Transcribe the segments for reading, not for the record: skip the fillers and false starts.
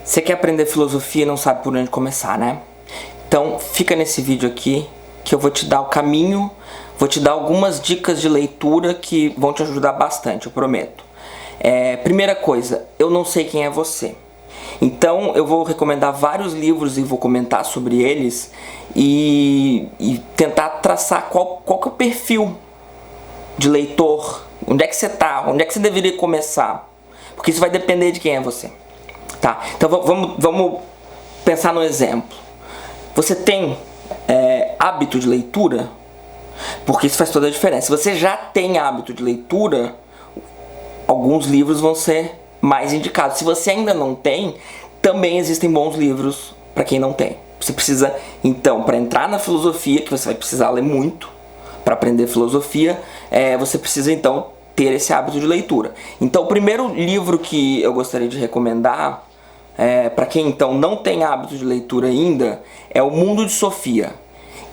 Você quer aprender filosofia e não sabe por onde começar, né? Então fica nesse vídeo aqui que eu vou te dar o caminho, vou te dar algumas dicas de leitura que vão te ajudar bastante, eu prometo. Primeira coisa, eu não sei quem é você. Então eu vou recomendar vários livros e vou comentar sobre eles e tentar traçar qual que é o perfil de leitor, onde é que você está, onde é que você deveria começar. Porque isso vai depender de quem é você. Tá, então vamos pensar no exemplo. Você tem hábito de leitura? Porque isso faz toda a diferença. Se você já tem hábito de leitura, alguns livros vão ser mais indicados. Se você ainda não tem, também existem bons livros para quem não tem. Você precisa, então, para entrar na filosofia, que você vai precisar ler muito para aprender filosofia, você precisa, então, ter esse hábito de leitura. Então, o primeiro livro que eu gostaria de recomendar, para quem então não tem hábito de leitura ainda, é O Mundo de Sofia.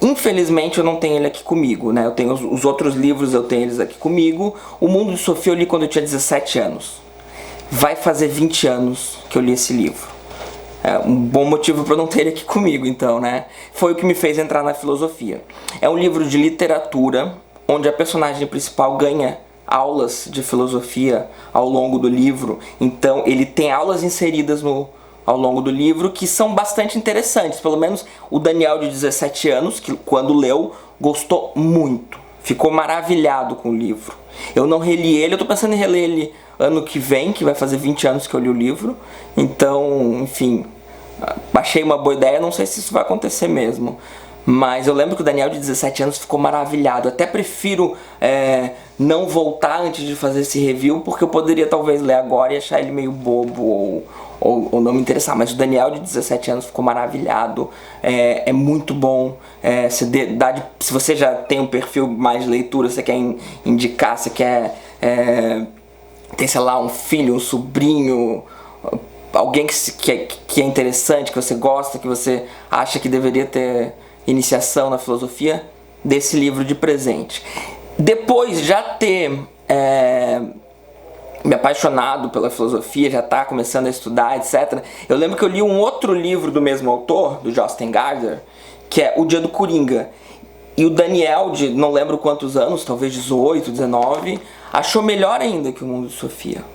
Infelizmente eu não tenho ele aqui comigo, né? Eu tenho os outros livros, eu tenho eles aqui comigo. O Mundo de Sofia eu li quando eu tinha 17 anos. Vai fazer 20 anos que eu li esse livro. É um bom motivo para não ter ele aqui comigo, então, né? Foi o que me fez entrar na filosofia. É um livro de literatura, onde a personagem principal ganha aulas de filosofia ao longo do livro. Então ele tem aulas inseridas ao longo do livro que são bastante interessantes. Pelo menos o Daniel, de 17 anos, que quando leu, gostou muito. Ficou maravilhado com o livro. Eu não reli ele, eu tô pensando em reler ele ano que vem, que vai fazer 20 anos que eu li o livro. Então, enfim, achei uma boa ideia, não sei se isso vai acontecer mesmo. Mas eu lembro que o Daniel, de 17 anos, ficou maravilhado. Até prefiro não voltar antes de fazer esse review, porque eu poderia talvez ler agora e achar ele meio bobo ou não me interessar. Mas o Daniel, de 17 anos, ficou maravilhado. É muito bom. Se você já tem um perfil mais de leitura, você quer indicar, você quer ter, sei lá, um filho, um sobrinho, alguém que é interessante, que você gosta, que você acha que deveria ter iniciação na filosofia, desse livro de presente. Depois já ter me apaixonado pela filosofia, já tá começando a estudar, etc. Eu lembro que eu li um outro livro do mesmo autor, do Jostein Gaarder, que é O Dia do Coringa. E o Daniel, de não lembro quantos anos, talvez 18, 19, achou melhor ainda que O Mundo de Sofia.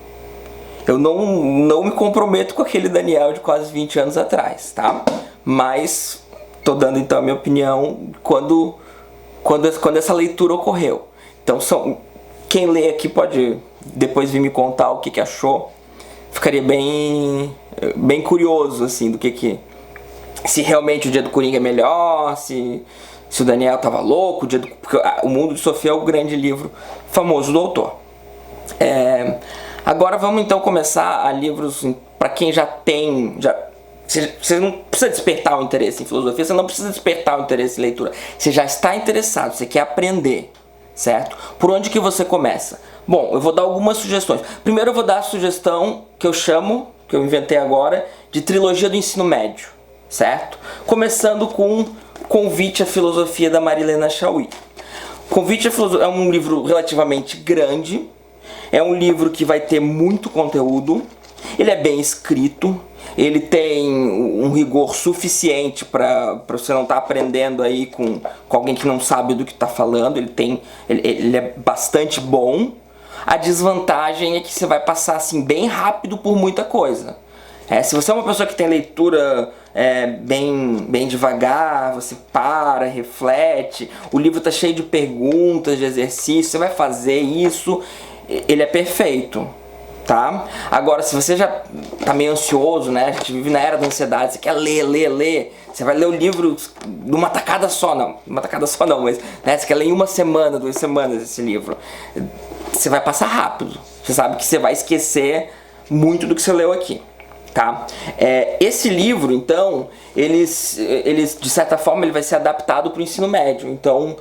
Eu não me comprometo com aquele Daniel de quase 20 anos atrás, tá? Mas tô dando então a minha opinião quando essa leitura ocorreu. Então quem lê aqui pode depois vir me contar o que achou. Ficaria bem curioso, assim, do que se realmente O Dia do Coringa é melhor, se o Daniel tava louco, porque O Mundo de Sofia é o grande livro famoso do autor. Agora vamos então começar a livros para quem já tem... Você não precisa despertar o interesse em filosofia, você não precisa despertar o interesse em leitura. Você já está interessado, você quer aprender, certo? Por onde que você começa? Bom, eu vou dar algumas sugestões. Primeiro eu vou dar a sugestão que eu inventei agora, de trilogia do ensino médio, certo? Começando com Convite à Filosofia, da Marilena Chaui. Convite à Filosofia é um livro relativamente grande, é um livro que vai ter muito conteúdo, ele é bem escrito, ele tem um rigor suficiente para você não estar aprendendo aí com alguém que não sabe do que está falando. Ele é bastante bom. A desvantagem é que você vai passar assim bem rápido por muita coisa. Se você é uma pessoa que tem leitura bem devagar, você para, reflete, o livro está cheio de perguntas, de exercícios, você vai fazer isso, ele é perfeito. Tá? Agora, se você já tá meio ansioso, né? A gente vive na era da ansiedade, você quer ler, você vai ler o livro numa tacada só, mas né? Você quer ler em uma semana, 2 semanas esse livro. Você vai passar rápido, você sabe que você vai esquecer muito do que você leu aqui, tá? Esse livro, então, eles de certa forma ele vai ser adaptado para o ensino médio. Então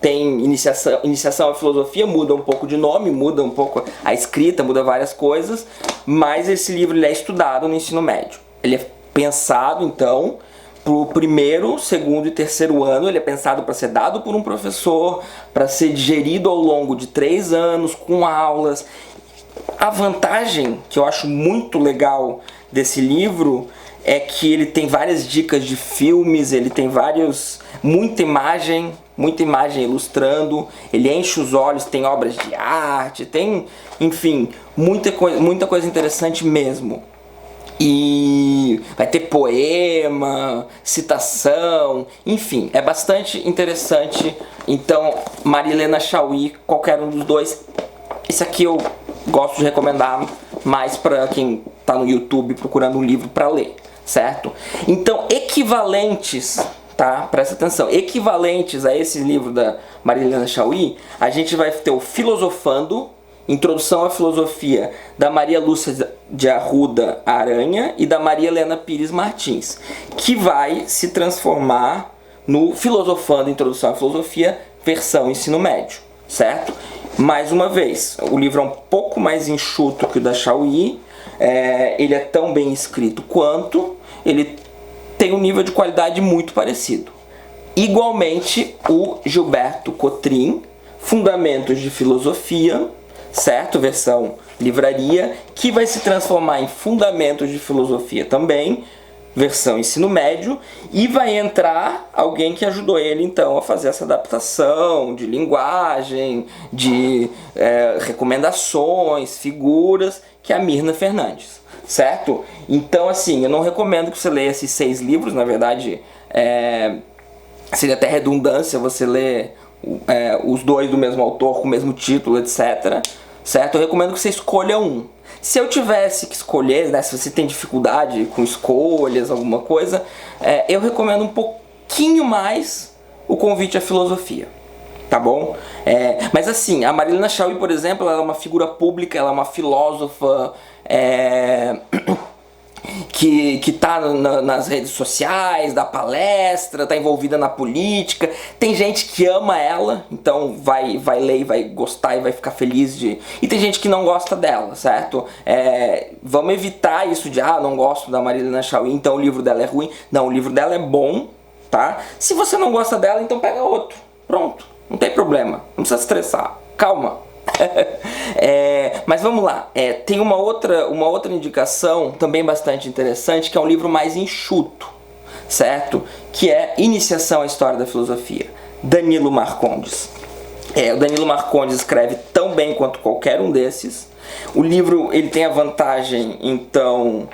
tem iniciação à filosofia, muda um pouco de nome, muda um pouco a escrita, muda várias coisas, mas esse livro ele é estudado no ensino médio. Ele é pensado então para o primeiro, segundo e terceiro ano. Ele é pensado para ser dado por um professor, para ser digerido ao longo de 3 anos, com aulas. A vantagem que eu acho muito legal desse livro é que ele tem várias dicas de filmes, ele tem muita imagem ilustrando, ele enche os olhos, tem obras de arte, tem, enfim, muita coisa interessante mesmo. E vai ter poema, citação, enfim, é bastante interessante. Então, Maria Helena Chauí, qualquer um dos dois. Esse aqui eu gosto de recomendar mais para quem está no YouTube procurando um livro para ler, certo? Então, equivalentes, tá? Presta atenção, equivalentes a esse livro da Maria Helena Chauí, a gente vai ter o Filosofando, Introdução à Filosofia, da Maria Lúcia de Arruda Aranha e da Maria Helena Pires Martins, que vai se transformar no Filosofando, Introdução à Filosofia, versão ensino médio, certo? Mais uma vez, o livro é um pouco mais enxuto que o da Chauí, ele é tão bem escrito quanto, ele tem um nível de qualidade muito parecido. Igualmente, o Gilberto Cotrim, Fundamentos de Filosofia, certo? Versão livraria, que vai se transformar em Fundamentos de Filosofia também, versão ensino médio, e vai entrar alguém que ajudou ele então a fazer essa adaptação de linguagem, de recomendações, figuras, que é a Mirna Fernandes, certo? Então, assim, eu não recomendo que você leia esses 6 livros, na verdade seria até redundância você ler os dois do mesmo autor, com o mesmo título, etc. Certo? Eu recomendo que você escolha um. Se eu tivesse que escolher, né, se você tem dificuldade com escolhas, alguma coisa, eu recomendo um pouquinho mais o Convite à Filosofia. Tá bom? Mas assim, a Maria Helena Chauí, por exemplo, ela é uma figura pública, ela é uma filósofa que tá nas redes sociais, dá palestra, tá envolvida na política. Tem gente que ama ela, então vai ler e vai gostar e vai ficar feliz de... E tem gente que não gosta dela, certo? Vamos evitar isso de, não gosto da Maria Helena Chauí, então o livro dela é ruim. Não, o livro dela é bom, tá? Se você não gosta dela, então pega outro. Pronto, não tem problema, não precisa estressar. Calma. Mas vamos lá, tem uma outra indicação também bastante interessante, que é um livro mais enxuto, certo? Que é Iniciação à História da Filosofia, Danilo Marcondes. O Danilo Marcondes escreve tão bem quanto qualquer um desses. O livro ele tem a vantagem, então,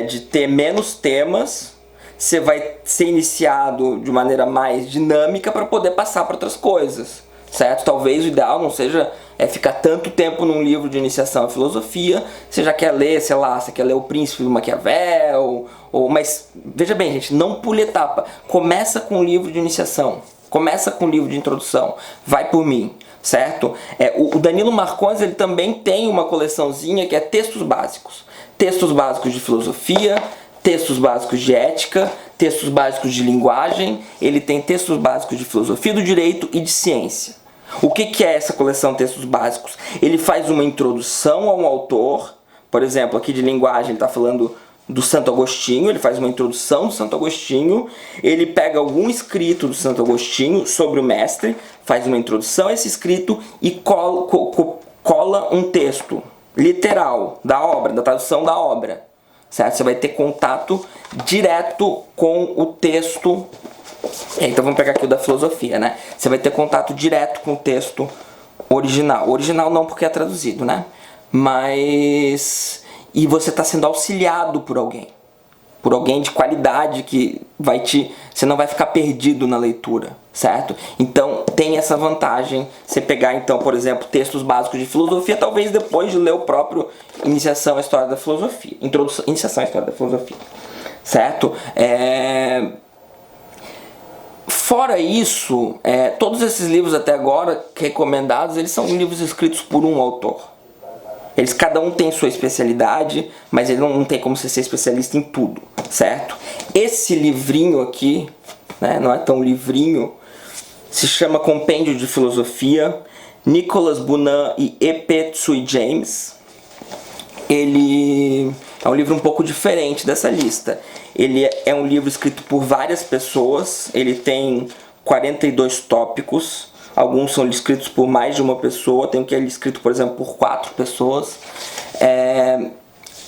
de ter menos temas. Você vai ser iniciado de maneira mais dinâmica para poder passar para outras coisas, certo? Talvez o ideal não seja ficar tanto tempo num livro de iniciação à filosofia. Você já quer ler, sei lá, você quer ler O Príncipe do Maquiavel, mas veja bem, gente, não pule etapa. Começa com um livro de iniciação, começa com um livro de introdução, vai por mim, certo? O Danilo Marcondes, ele também tem uma coleçãozinha que é textos básicos de filosofia, textos básicos de ética, textos básicos de linguagem, ele tem textos básicos de filosofia do direito e de ciência. O que é essa coleção de textos básicos? Ele faz uma introdução a um autor, por exemplo, aqui de linguagem ele está falando do Santo Agostinho, ele faz uma introdução do Santo Agostinho, ele pega algum escrito do Santo Agostinho sobre o mestre, faz uma introdução a esse escrito e cola um texto literal da obra, da tradução da obra, certo? Você vai ter contato direto com o texto. Então vamos pegar aqui o da filosofia, né? Você vai ter contato direto com o texto original. Original não porque é traduzido, né? E você está sendo auxiliado por alguém de qualidade que você não vai ficar perdido na leitura, certo? Então tem essa vantagem, você pegar então, por exemplo, textos básicos de filosofia, talvez depois de ler o próprio Iniciação à História da Filosofia, Iniciação à História da Filosofia, certo? Fora isso, todos esses livros até agora recomendados, eles são livros escritos por um autor. Cada um tem sua especialidade, mas ele não tem como você ser especialista em tudo, certo? Esse livrinho aqui, né, não é tão livrinho, se chama Compêndio de Filosofia, Nicholas Bunan e E.P. Tsui James. Ele é um livro um pouco diferente dessa lista. Ele é um livro escrito por várias pessoas, ele tem 42 tópicos, alguns são escritos por mais de uma pessoa, tem um que é escrito, por exemplo, por 4 pessoas,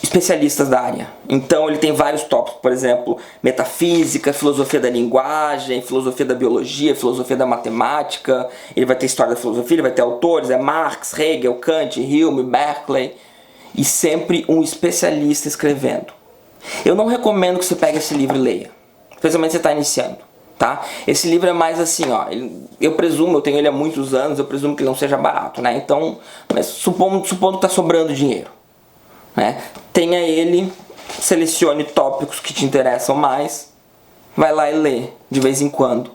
especialistas da área. Então ele tem vários tópicos, por exemplo, metafísica, filosofia da linguagem, filosofia da biologia, filosofia da matemática, ele vai ter história da filosofia, ele vai ter autores, Marx, Hegel, Kant, Hume, Berkeley, e sempre um especialista escrevendo. Eu não recomendo que você pegue esse livro e leia, especialmente se você está iniciando, tá? Esse livro é mais assim, ó, eu presumo, eu tenho ele há muitos anos, eu presumo que ele não seja barato, né? Então, mas supondo que está sobrando dinheiro, né? Tenha ele, selecione tópicos que te interessam mais, vai lá e lê de vez em quando.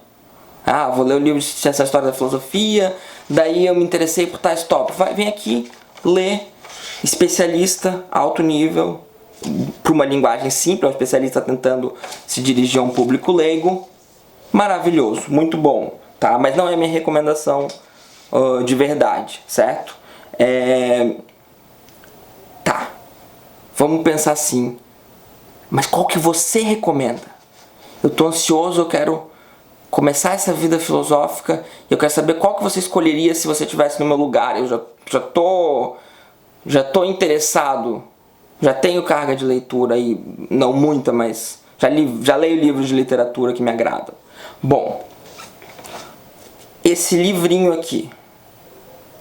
Ah, vou ler o livro dessa história da filosofia, daí eu me interessei por tais tópicos. Vem aqui, lê, especialista, alto nível, para uma linguagem simples, um especialista tentando se dirigir a um público leigo. Maravilhoso, muito bom, tá? Mas não é minha recomendação de verdade, certo? Tá, vamos pensar assim, mas qual que você recomenda? Eu tô ansioso, eu quero começar essa vida filosófica, eu quero saber qual que você escolheria se você estivesse no meu lugar. Eu já tô interessado, já tenho carga de leitura aí, não muita, mas já leio livros de literatura que me agradam. Bom, esse livrinho aqui,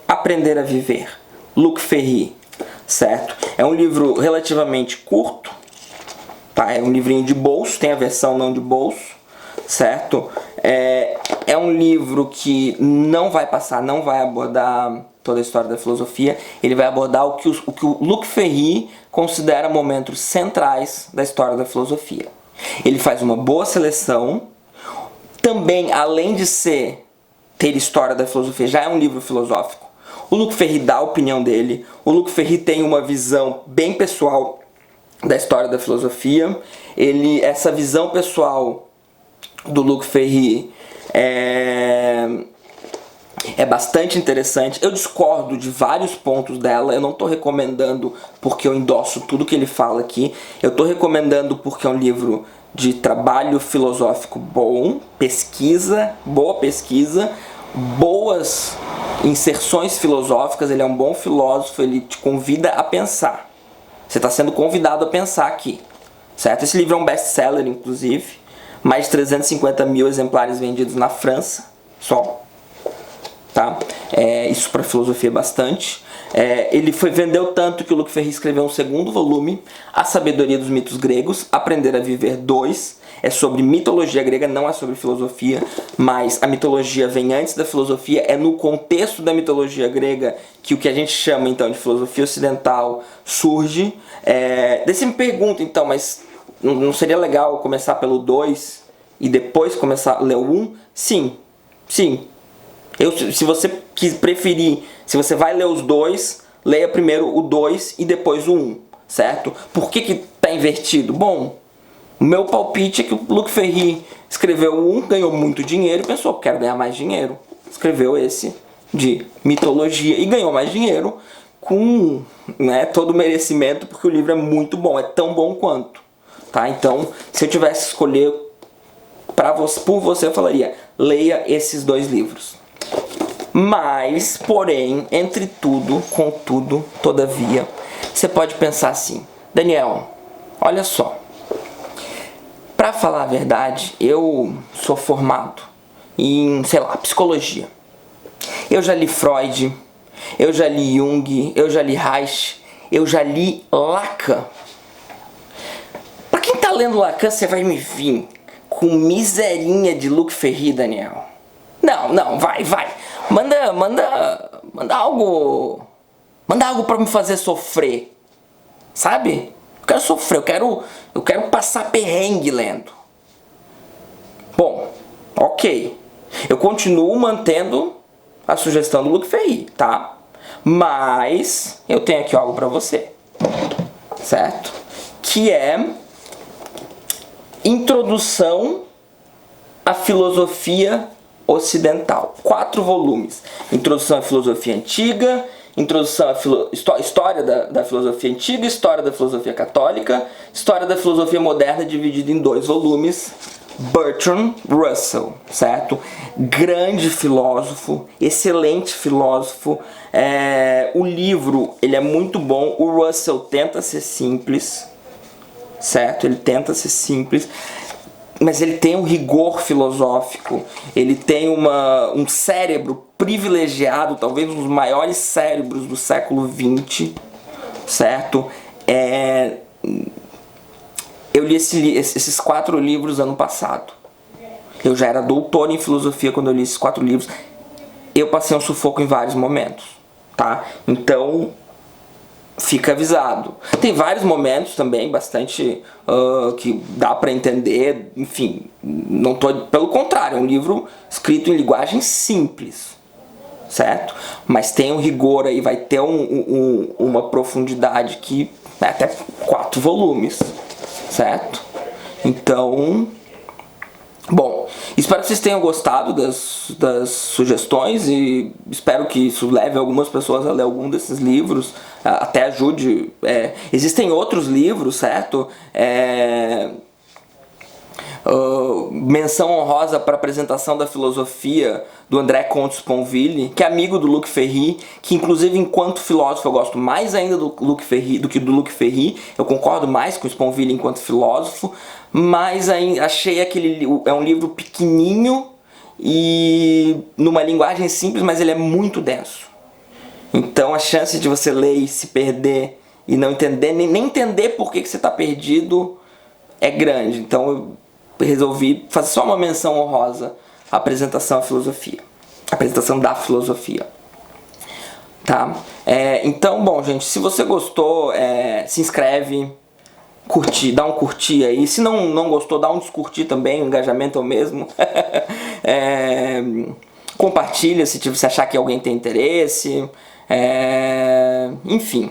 Aprender a Viver, Luc Ferry, certo? É um livro relativamente curto, tá? É um livrinho de bolso, tem a versão não de bolso, certo? É um livro que não vai abordar toda a história da filosofia, ele vai abordar o que o Luc Ferry considera momentos centrais da história da filosofia. Ele faz uma boa seleção, também, além de ter história da filosofia, já é um livro filosófico. O Luc Ferry dá a opinião dele, o Luc Ferry tem uma visão bem pessoal da história da filosofia. Essa visão pessoal do Luc Ferry é bastante interessante. Eu discordo de vários pontos dela, eu não estou recomendando porque eu endosso tudo que ele fala aqui, eu estou recomendando porque é um livro de trabalho filosófico bom, boa pesquisa, boas inserções filosóficas, ele é um bom filósofo, ele te convida a pensar. Você está sendo convidado a pensar aqui, certo? Esse livro é um best-seller, inclusive, mais de 350 mil exemplares vendidos na França, só. Tá? Isso para filosofia é bastante. Ele vendeu tanto que o Luc Ferry escreveu um segundo volume, A Sabedoria dos Mitos Gregos, Aprender a Viver 2. É sobre mitologia grega, não é sobre filosofia, mas a mitologia vem antes da filosofia, é no contexto da mitologia grega que o que a gente chama então de filosofia ocidental surge. Daí você me pergunta então, mas não seria legal começar pelo 2 e depois começar a ler o 1? Sim. Se você preferir, se você vai ler os dois, leia primeiro o 2 e depois o 1, certo? Por que tá invertido? Bom, o meu palpite é que o Luc Ferry escreveu o 1, ganhou muito dinheiro e pensou, quero ganhar mais dinheiro. Escreveu esse de mitologia e ganhou mais dinheiro com todo o merecimento, porque o livro é muito bom, é tão bom quanto. Tá? Então, se eu tivesse que escolher por você, eu falaria, leia esses 2 livros. Mas, porém, entre tudo, contudo, todavia, você pode pensar assim, Daniel, olha só, pra falar a verdade, eu sou formado em, psicologia. Eu já li Freud, eu já li Jung, eu já li Reich, eu já li Lacan. Pra quem tá lendo Lacan, você vai me vir com miserinha de Luc Ferry, Daniel. Não, vai. Manda algo pra me fazer sofrer. Sabe? Eu quero sofrer, eu quero passar perrengue lendo. Bom, ok. Eu continuo mantendo a sugestão do Luc Ferry, tá? Mas eu tenho aqui algo pra você. Certo? Que é Introdução à Filosofia Ocidental. 4 volumes. Introdução à Filosofia Antiga, introdução à história da filosofia antiga, história da filosofia católica, história da filosofia moderna, dividida em 2 volumes. Bertrand Russell, certo? Grande filósofo, excelente filósofo. O livro, ele é muito bom. O Russell tenta ser simples, certo? Ele tenta ser simples, mas ele tem um rigor filosófico, ele tem um cérebro privilegiado, talvez um dos maiores cérebros do século XX, certo? Eu li esses 4 livros ano passado. Eu já era doutor em filosofia quando eu li esses 4 livros. Eu passei um sufoco em vários momentos, tá? Então, fica avisado. Tem vários momentos também, bastante que dá pra entender. Enfim, não tô, pelo contrário, é um livro escrito em linguagem simples, certo? Mas tem um rigor aí, vai ter uma profundidade que é até 4 volumes, certo? Então, bom, espero que vocês tenham gostado das sugestões e espero que isso leve algumas pessoas a ler algum desses livros, até ajude. Existem outros livros, certo? Menção honrosa para a apresentação da filosofia do André Comte Sponville, que é amigo do Luc Ferry, que inclusive enquanto filósofo eu gosto mais ainda do Luc Ferry do que do Luc Ferry. Eu concordo mais com o Sponville enquanto filósofo, mas achei é um livro pequenininho e numa linguagem simples, mas ele é muito denso. Então a chance de você ler e se perder e não entender, nem entender por que você está perdido é grande. Então eu resolvi fazer só uma menção honrosa à apresentação à filosofia. Apresentação da filosofia. Tá? Então, bom, gente, se você gostou, se inscreve, curtir, dá um curtir aí. Se não gostou, dá um descurtir também, o engajamento é o mesmo. Compartilha se você achar que alguém tem interesse. Enfim.